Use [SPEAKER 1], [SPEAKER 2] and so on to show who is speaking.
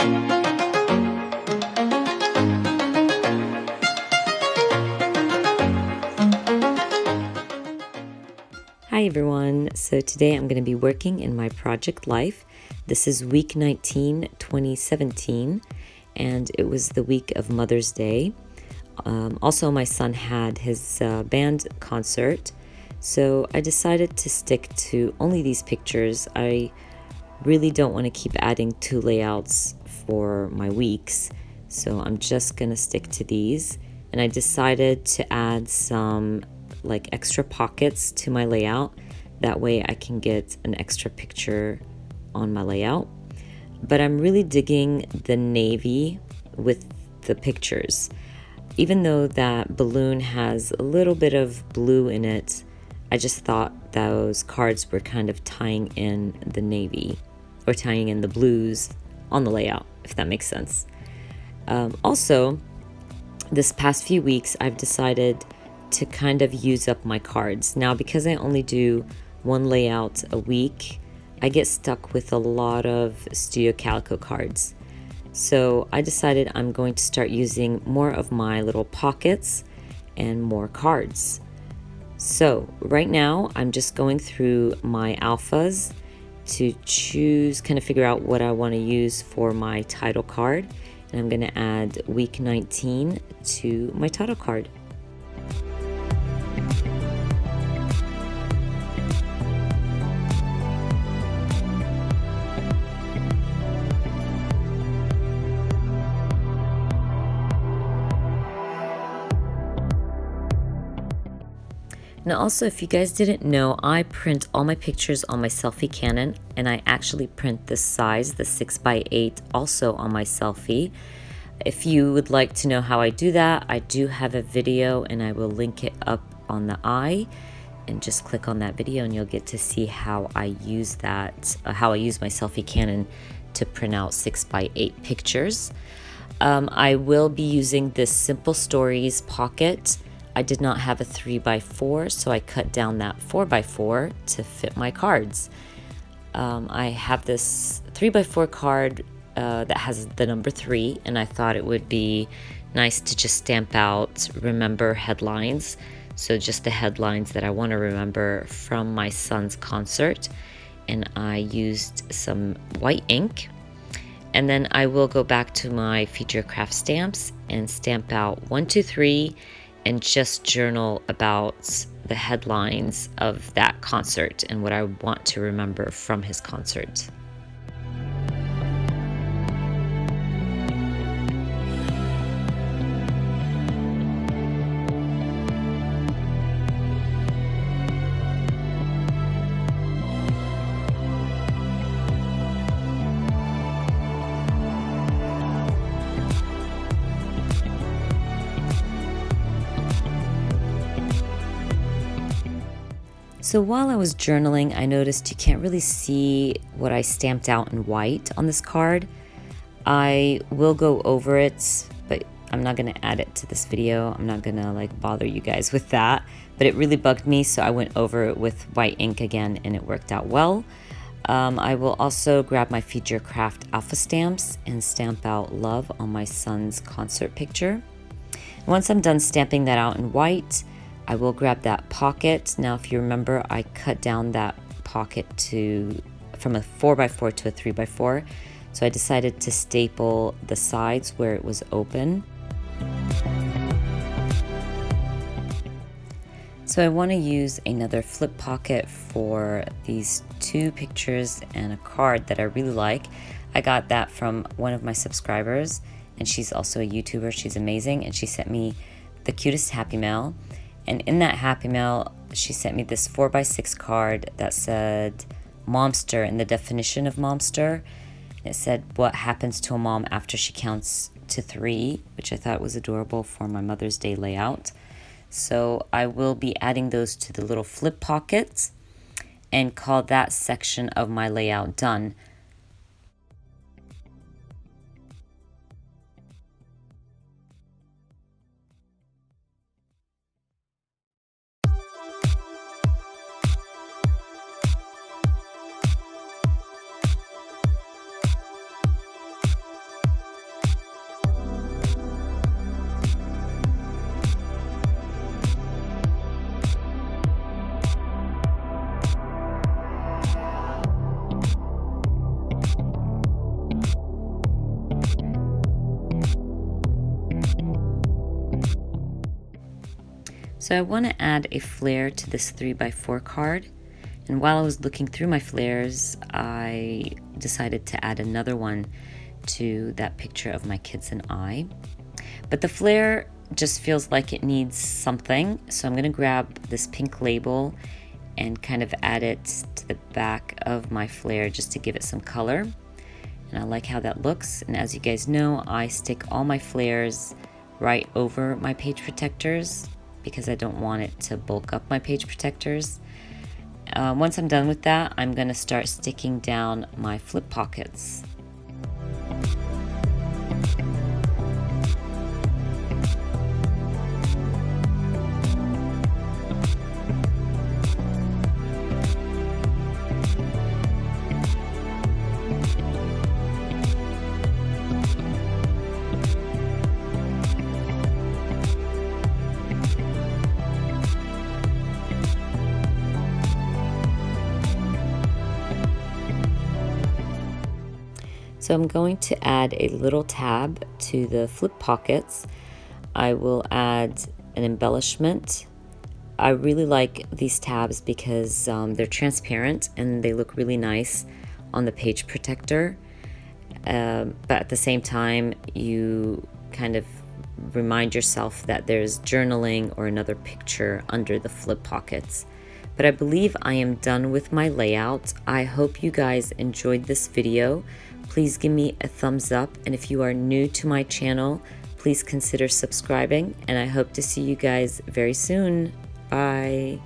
[SPEAKER 1] Hi everyone, so today I'm going to be working in my project life. This is week 19, 2017, and it was the week of Mother's Day. Also, my son had his band concert, so I decided to stick to only these pictures. I really don't want to keep adding 2 layouts for my weeks, so I'm just going to stick to these. And I decided to add some like extra pockets to my layout. That way I can get an extra picture on my layout. But I'm really digging the navy with the pictures. Even though that balloon has a little bit of blue in it, I just thought those cards were kind of tying in the navy or tying in the blues on the layout, if that makes sense. Also, this past few weeks I've decided to kind of use up my cards. Now, because I only do 1 layout a week, I get stuck with a lot of Studio Calico cards. So I decided I'm going to start using more of my little pockets and more cards. So right now I'm just going through my alphas to choose, kind of figure out what I want to use for my title card. And I'm going to add week 19 to my title card. Now also, if you guys didn't know, I print all my pictures on my selfie Canon, and I actually print the size, the 6x8, also on my selfie. If you would like to know how I do that, I do have a video and I will link it up on the eye, and just click on that video and you'll get to see how I use that, how I use my selfie Canon to print out 6x8 pictures. I will be using this Simple Stories pocket. I did not have a 3x4, so I cut down that 4x4 to fit my cards. I have this 3x4 card that has the number 3, and I thought it would be nice to just stamp out remember headlines. So just the headlines that I want to remember from my son's concert. And I used some white ink. And then I will go back to my feature craft stamps and stamp out 1, 2, 3, and just journal about the headlines of that concert and what I want to remember from his concert. So while I was journaling, I noticed you can't really see what I stamped out in white on this card. I will go over it, but I'm not going to add it to this video. I'm not going to like bother you guys with that, but it really bugged me, so I went over it with white ink again and it worked out well. I will also grab my Feature Craft alpha stamps and stamp out love on my son's concert picture. Once I'm done stamping that out in white, I will grab that pocket. Now, if you remember, I cut down that pocket from a 4x4 to a 3x4. So I decided to staple the sides where it was open. So I want to use another flip pocket for these 2 pictures and a card that I really like. I got that from one of my subscribers, and she's also a YouTuber. She's amazing, and she sent me the cutest Happy Mail. And in that Happy Mail, she sent me this 4x6 card that said Momster and the definition of Momster. It said what happens to a mom after she counts to 3, which I thought was adorable for my Mother's Day layout. So I will be adding those to the little flip pockets and call that section of my layout done. So I want to add a flare to this 3x4 card. And while I was looking through my flares, I decided to add another one to that picture of my kids and I. But the flare just feels like it needs something. So I'm going to grab this pink label and kind of add it to the back of my flare just to give it some color. And I like how that looks. And as you guys know, I stick all my flares right over my page protectors because I don't want it to bulk up my page protectors. Once I'm done with that, I'm going to start sticking down my flip pockets. So I'm going to add a little tab to the flip pockets. I will add an embellishment. I really like these tabs because they're transparent and they look really nice on the page protector. But at the same time, you kind of remind yourself that there's journaling or another picture under the flip pockets. But I believe I am done with my layout. I hope you guys enjoyed this video. Please give me a thumbs up, and if you are new to my channel, please consider subscribing, and I hope to see you guys very soon. Bye.